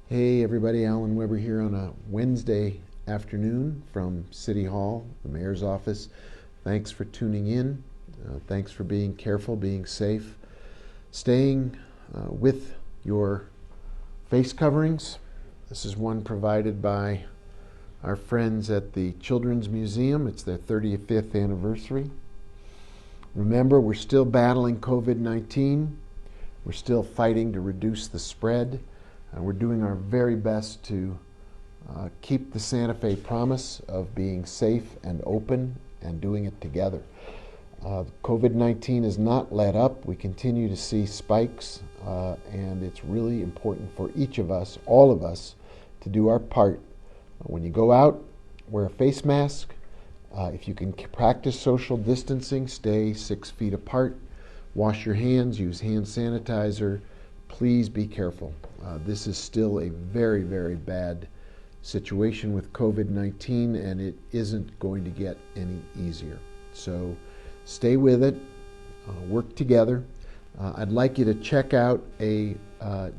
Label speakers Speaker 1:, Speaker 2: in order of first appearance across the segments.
Speaker 1: Hey everybody, Alan Weber here on a Wednesday afternoon from City Hall, the Mayor's office. Thanks for tuning in. Thanks for being careful, being safe, staying with your face coverings. This is one provided by our friends at the Children's Museum. It's their 35th anniversary. Remember, we're still battling COVID-19. We're still fighting to reduce the spread. And we're doing our very best to keep the Santa Fe promise of being safe and open and doing it together. COVID-19 has not let up. We continue to see spikes, and it's really important for each of us, all of us, to do our part. When you go out, wear a face mask. If you can practice social distancing, stay 6 feet apart. Wash your hands, use hand sanitizer. Please be careful. This is still a very, very bad situation with COVID-19, and it isn't going to get any easier. So stay with it, work together. I'd like you to check out a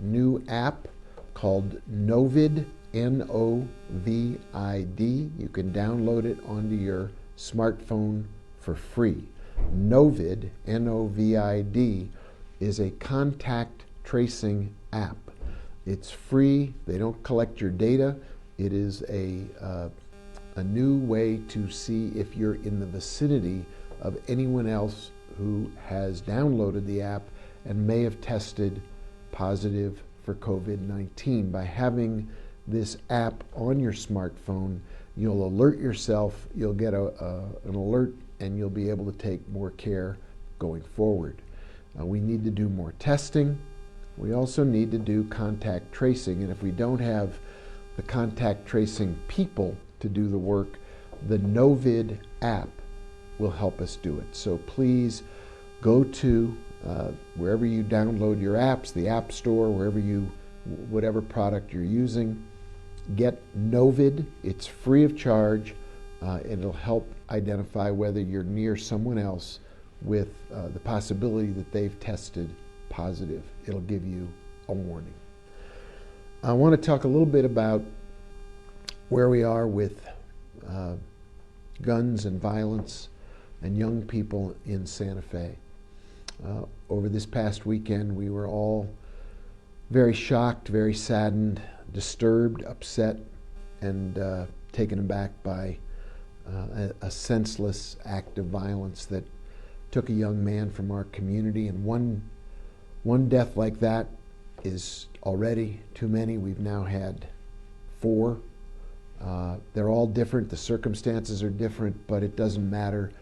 Speaker 1: new app called Novid, N-O-V-I-D. You can download it onto your smartphone for free. Novid, N-O-V-I-D, is a contact tracing app. It's free. They don't collect your data. It is a new way to see if you're in the vicinity of anyone else who has downloaded the app and may have tested positive for COVID-19. By having this app on your smartphone, you'll alert yourself, you'll get an alert, and you'll be able to take more care going forward. We need to do more testing. We also need to do contact tracing, and if we don't have the contact tracing people to do the work, the Novid app will help us do it. So please go to wherever you download your apps, the App Store, whatever product you're using, get Novid. It's free of charge. It'll help identify whether you're near someone else with the possibility that they've tested positive. It'll give you a warning. I want to talk a little bit about where we are with guns and violence and young people in Santa Fe. Over this past weekend, we were all very shocked, very saddened, disturbed, upset, and taken aback by a senseless act of violence that took a young man from our community. And one death like that is already too many. We've now had 4. They're all different. The circumstances are different, but it doesn't matter.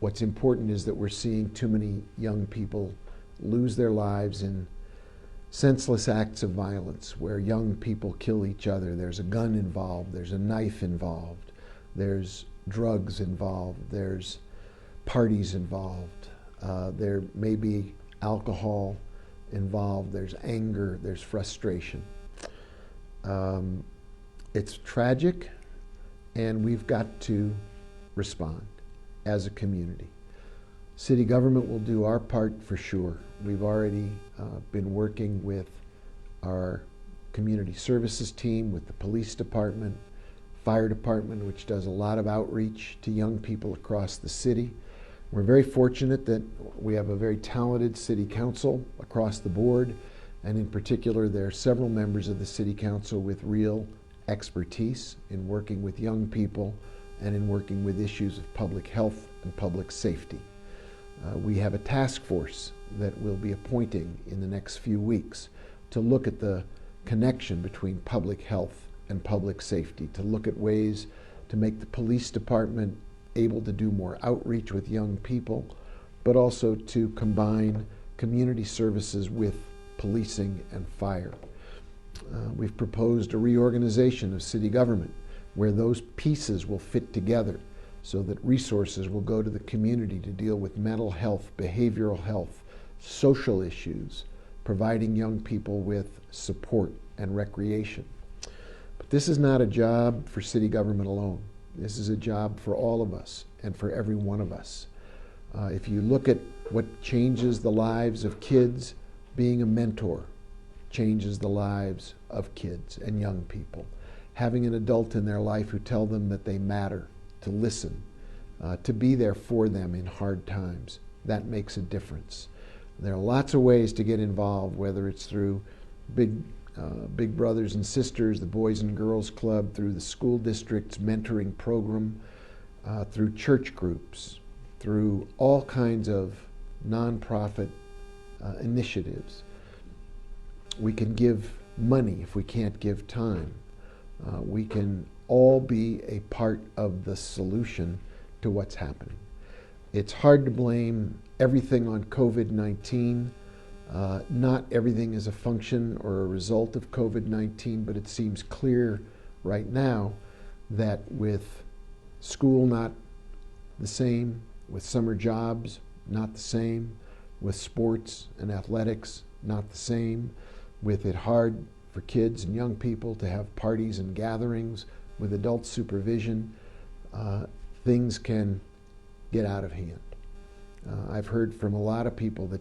Speaker 1: What's important is that we're seeing too many young people lose their lives in senseless acts of violence where young people kill each other. There's a gun involved. There's a knife involved. There's drugs involved. There's parties involved. There may be alcohol involved. There's anger. There's frustration. It's tragic, and we've got to respond as a community. City government will do our part for sure. We've already been working with our community services team, with the police department, fire department, which does a lot of outreach to young people across the city. We're very fortunate that we have a very talented city council across the board, and in particular, there are several members of the city council with real expertise in working with young people and in working with issues of public health and public safety. We have a task force that we'll be appointing in the next few weeks to look at the connection between public health and public safety, to look at ways to make the police department able to do more outreach with young people, but also to combine community services with policing and fire. We've proposed a reorganization of city government where those pieces will fit together so that resources will go to the community to deal with mental health, behavioral health, social issues, providing young people with support and recreation. But this is not a job for city government alone. This is a job for all of us and for every one of us. If you look at what changes the lives of kids, being a mentor changes the lives of kids and young people. Having an adult in their life who tell them that they matter, to listen, to be there for them in hard times, that makes a difference. There are lots of ways to get involved, whether it's through Big Brothers and Sisters, the Boys and Girls Club, through the school district's mentoring program, through church groups, through all kinds of nonprofit initiatives. We can give money if we can't give time. We can all be a part of the solution to what's happening. It's hard to blame everything on COVID-19. Not everything is a function or a result of COVID-19, but it seems clear right now that with school not the same, with summer jobs not the same, with sports and athletics not the same, with it hard for kids and young people to have parties and gatherings, with adult supervision, things can get out of hand. I've heard from a lot of people that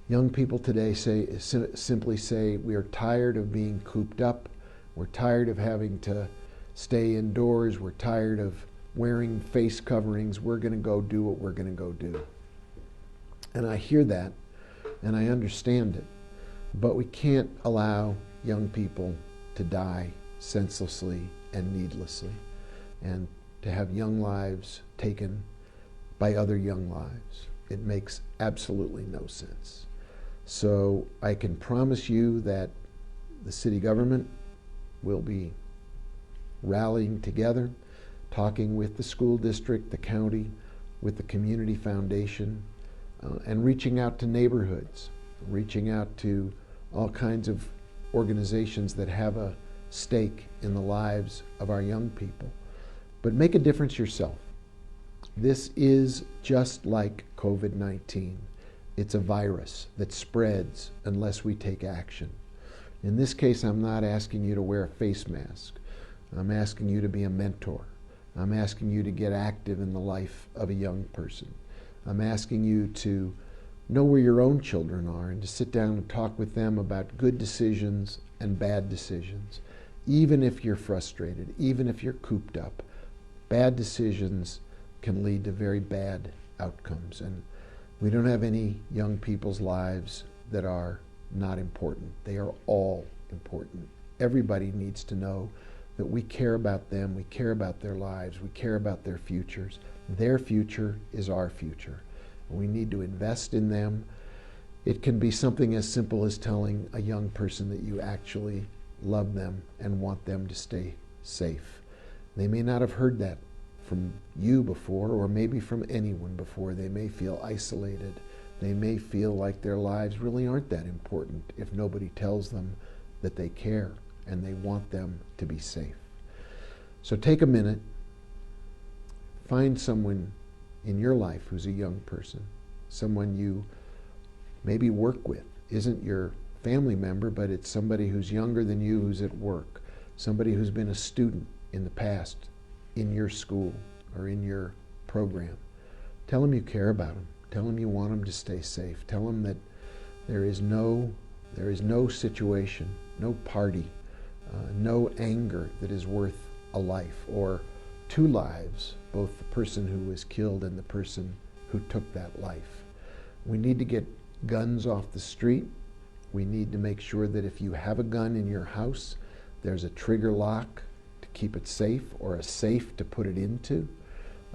Speaker 1: young people today simply say, we are tired of being cooped up, we're tired of having to stay indoors, we're tired of wearing face coverings, we're going to go do what we're going to go do. And I hear that, and I understand it, but we can't allow young people to die senselessly and needlessly, and to have young lives taken by other young lives. It makes absolutely no sense. So I can promise you that the city government will be rallying together, talking with the school district, the county, with the community foundation, and reaching out to neighborhoods, reaching out to all kinds of organizations that have a stake in the lives of our young people. But make a difference yourself. This is just like COVID-19. It's a virus that spreads unless we take action. In this case, I'm not asking you to wear a face mask. I'm asking you to be a mentor. I'm asking you to get active in the life of a young person. I'm asking you to know where your own children are and to sit down and talk with them about good decisions and bad decisions. Even if you're frustrated, even if you're cooped up, bad decisions can lead to very bad outcomes. And we don't have any young people's lives that are not important. They are all important. Everybody needs to know that we care about them, we care about their lives, we care about their futures. Their future is our future. We need to invest in them. It can be something as simple as telling a young person that you actually love them and want them to stay safe. They may not have heard that from you before, or maybe from anyone before. They may feel isolated. They may feel like their lives really aren't that important if nobody tells them that they care and they want them to be safe. So take a minute, find someone in your life who's a young person, someone you maybe work with, isn't your family member, but it's somebody who's younger than you who's at work, somebody who's been a student in the past in your school or in your program. Tell them you care about them. Tell them you want them to stay safe. Tell them that there is no situation, no party, no anger that is worth a life or two lives, both the person who was killed and the person who took that life. We need to get guns off the street. We need to make sure that if you have a gun in your house, there's a trigger lock to keep it safe or a safe to put it into.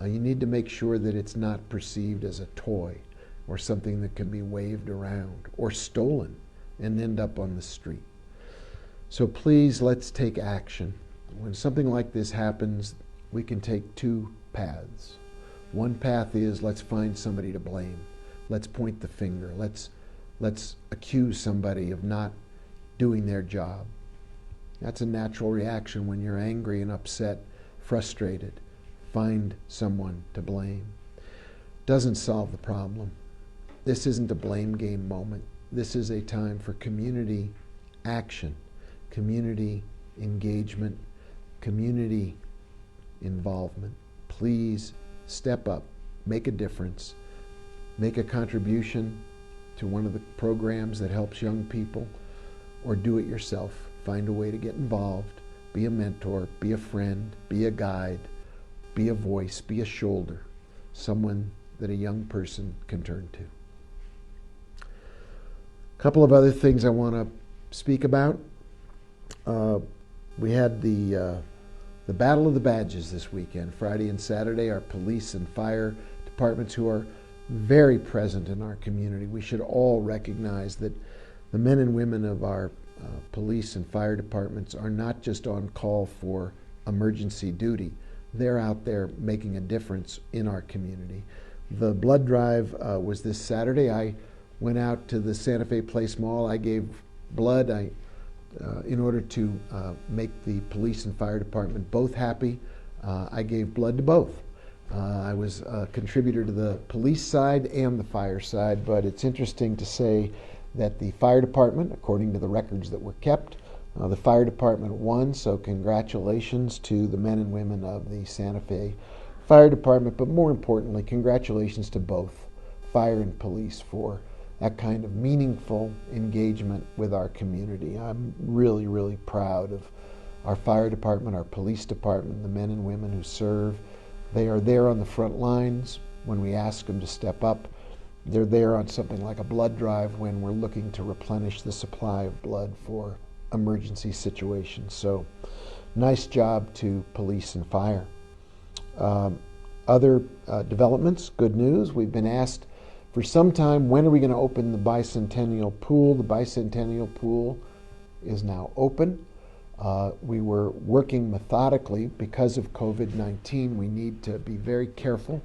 Speaker 1: You need to make sure that it's not perceived as a toy or something that can be waved around or stolen and end up on the street. So please, let's take action. When something like this happens, we can take two paths. One path is, let's find somebody to blame. Let's point the finger. Let's accuse somebody of not doing their job. That's a natural reaction when you're angry and upset, frustrated. Find someone to blame. Doesn't solve the problem. This isn't a blame game moment. This is a time for community action, community engagement, community involvement. Please step up, make a difference, make a contribution to one of the programs that helps young people. or do it yourself. Find a way to get involved. Be a mentor, be a friend, be a guide, be a voice, be a shoulder, someone that a young person can turn to. A couple of other things I want to speak about. We had the Battle of the Badges this weekend, Friday and Saturday. Our police and fire departments, who are very present in our community. We should all recognize that the men and women of our police and fire departments are not just on call for emergency duty. They're out there making a difference in our community. The blood drive was this Saturday. I went out to the Santa Fe Place Mall. I gave blood in order to make the police and fire department both happy. I gave blood to both. I was a contributor to the police side and the fire side, but it's interesting to say that the fire department, according to the records that were kept, the fire department won, so congratulations to the men and women of the Santa Fe Fire Department, but more importantly, congratulations to both fire and police for that kind of meaningful engagement with our community. I'm really, really proud of our fire department, our police department, the men and women who serve. They are there on the front lines when we ask them to step up. They're there on something like a blood drive when we're looking to replenish the supply of blood for emergency situations. So nice job to police and fire. Other developments, good news. We've been asked for some time, when are we going to open the Bicentennial Pool? The Bicentennial Pool is now open. We were working methodically because of COVID-19. We need to be very careful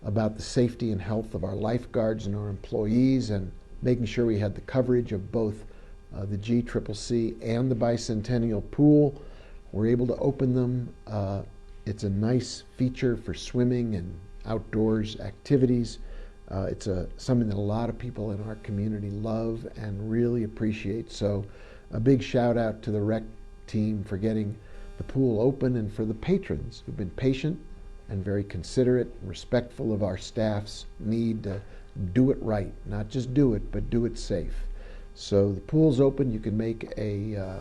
Speaker 1: about the safety and health of our lifeguards and our employees, and making sure we had the coverage of both the GCCC and the Bicentennial Pool. We're able to open them. It's a nice feature for swimming and outdoors activities. It's something that a lot of people in our community love and really appreciate. So a big shout out to the rec team for getting the pool open, and for the patrons who've been patient and very considerate and respectful of our staff's need to do it right. Not just do it, but do it safe. So the pool's open. You can make an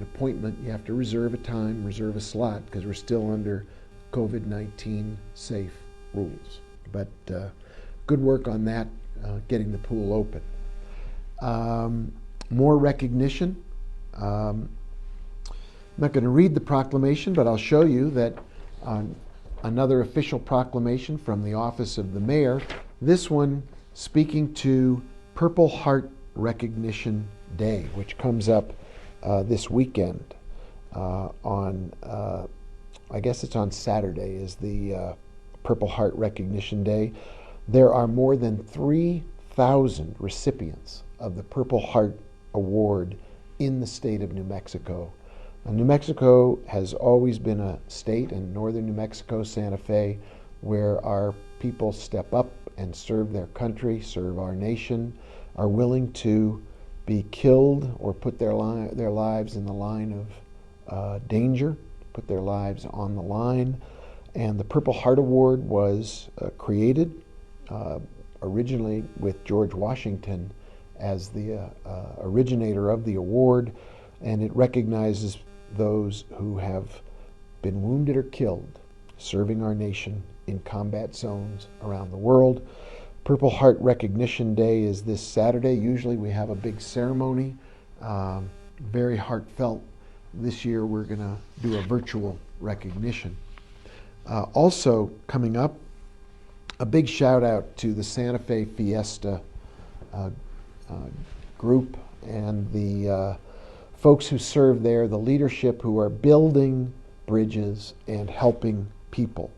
Speaker 1: appointment. You have to reserve a time, reserve a slot, because we're still under COVID-19 safe rules. But good work on that, getting the pool open. More recognition. I'm not going to read the proclamation, but I'll show you that another official proclamation from the Office of the Mayor, this one speaking to Purple Heart Recognition Day, which comes up this weekend on, I guess it's on Saturday, is the Purple Heart Recognition Day. There are more than 3,000 recipients of the Purple Heart Award in the state of New Mexico. New Mexico has always been a state, in northern New Mexico, Santa Fe, where our people step up and serve their country, serve our nation, are willing to be killed or put their lives in the line of danger, put their lives on the line. And the Purple Heart Award was created originally with George Washington as the originator of the award, and it recognizes those who have been wounded or killed serving our nation in combat zones around the world. Purple Heart Recognition Day is this Saturday. Usually we have a big ceremony, very heartfelt. This year we're going to do a virtual recognition. Also coming up, a big shout out to the Santa Fe Fiesta group and the folks who serve there, the leadership who are building bridges and helping people.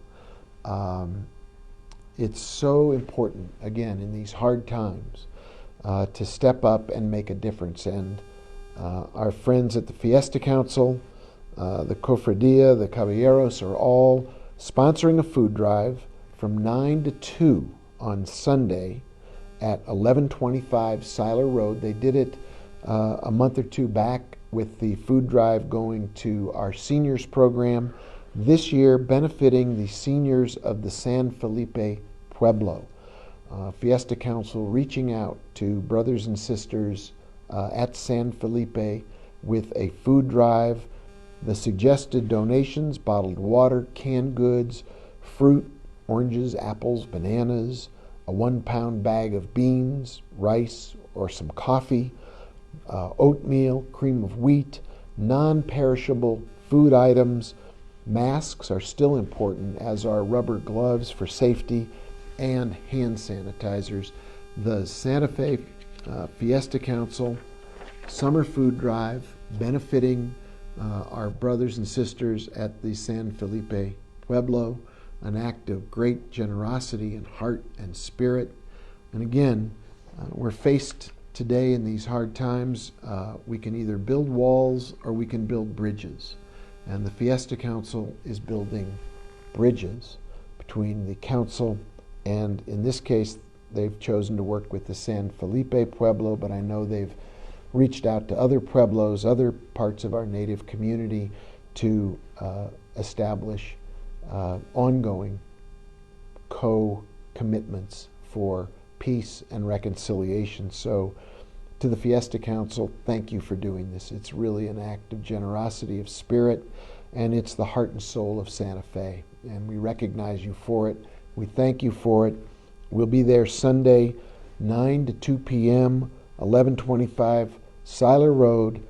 Speaker 1: It's so important, again, in these hard times, to step up and make a difference. And our friends at the Fiesta Council, the Cofradia, the Caballeros are all sponsoring a food drive from 9 to 2 on Sunday at 1125 Seiler Road. They did it a month or two back with the food drive going to our seniors program. This year benefiting the seniors of the San Felipe Pueblo. Fiesta Council reaching out to brothers and sisters at San Felipe with a food drive. The suggested donations: bottled water, canned goods, fruit, oranges, apples, bananas, a 1-pound bag of beans, rice, or some coffee, oatmeal, cream of wheat, non-perishable food items. Masks are still important, as are rubber gloves for safety, and hand sanitizers. The Santa Fe Fiesta Council Summer Food Drive, benefiting our brothers and sisters at the San Felipe Pueblo, an act of great generosity and heart and spirit. And again, we're faced today in these hard times. We can either build walls or we can build bridges. And the Fiesta Council is building bridges between the council and, in this case, they've chosen to work with the San Felipe Pueblo, but I know they've reached out to other pueblos, other parts of our native community, to establish ongoing co-commitments for peace and reconciliation. So to the Fiesta Council, thank you for doing this. It's really an act of generosity of spirit, and it's the heart and soul of Santa Fe. And we recognize you for it. We thank you for it. We'll be there Sunday, 9 to 2 p.m., 1125 Seiler Road.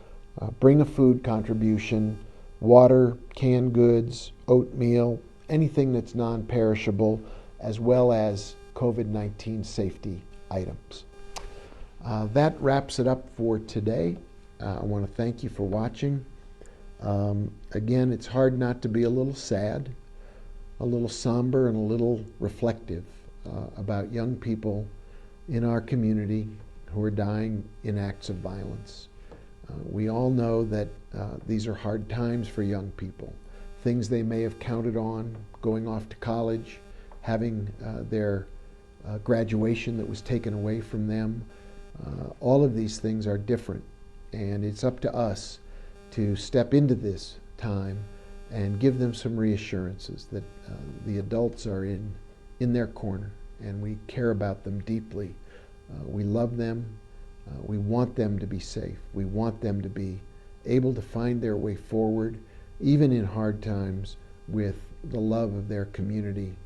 Speaker 1: Bring a food contribution, water, canned goods, oatmeal, anything that's non-perishable, as well as COVID-19 safety items. That wraps it up for today. I want to thank you for watching. Again, it's hard not to be a little sad, a little somber, and a little reflective about young people in our community who are dying in acts of violence. We all know that these are hard times for young people. Things they may have counted on, going off to college, having their graduation that was taken away from them. All of these things are different, and it's up to us to step into this time and give them some reassurances that the adults are in their corner, and we care about them deeply. We love them. We want them to be safe. We want them to be able to find their way forward, even in hard times, with the love of their community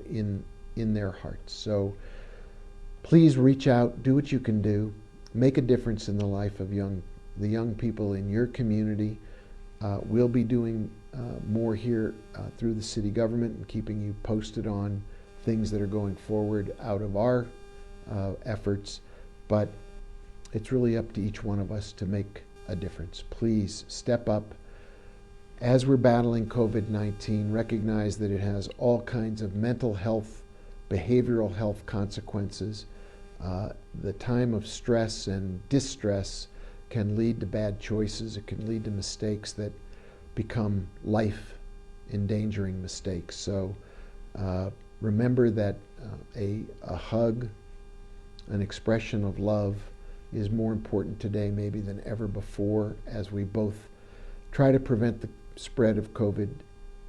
Speaker 1: in their hearts. So please reach out, do what you can do, make a difference in the life of the young people in your community. We'll be doing more here through the city government and keeping you posted on things that are going forward out of our efforts, but it's really up to each one of us to make a difference. Please step up. As we're battling COVID-19, recognize that it has all kinds of mental health, behavioral health consequences. The time of stress and distress can lead to bad choices. It can lead to mistakes that become life-endangering mistakes. So remember that a hug, an expression of love, is more important today maybe than ever before, as we both try to prevent the spread of COVID,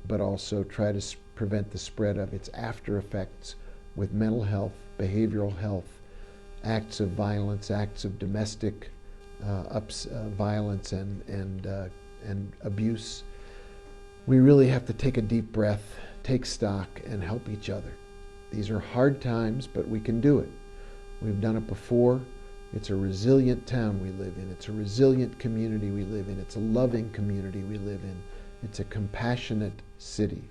Speaker 1: but also try to prevent the spread of its after effects with mental health, behavioral health, acts of violence, acts of domestic violence and abuse. We really have to take a deep breath, take stock, and help each other. These are hard times, but we can do it. We've done it before. It's a resilient town we live in. It's a resilient community we live in. It's a loving community we live in. It's a compassionate city.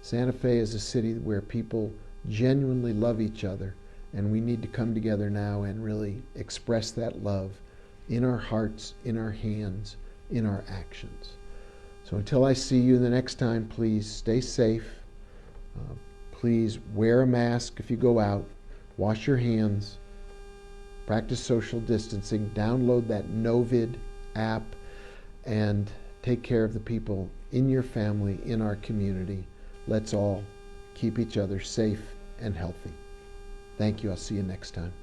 Speaker 1: Santa Fe is a city where people genuinely love each other, and we need to come together now and really express that love in our hearts, in our hands, in our actions. So until I see you the next time, please stay safe. Please wear a mask if you go out. Wash your hands. Practice social distancing. Download that Novid app and take care of the people in your family, in our community. Let's all keep each other safe and healthy. Thank you. I'll see you next time.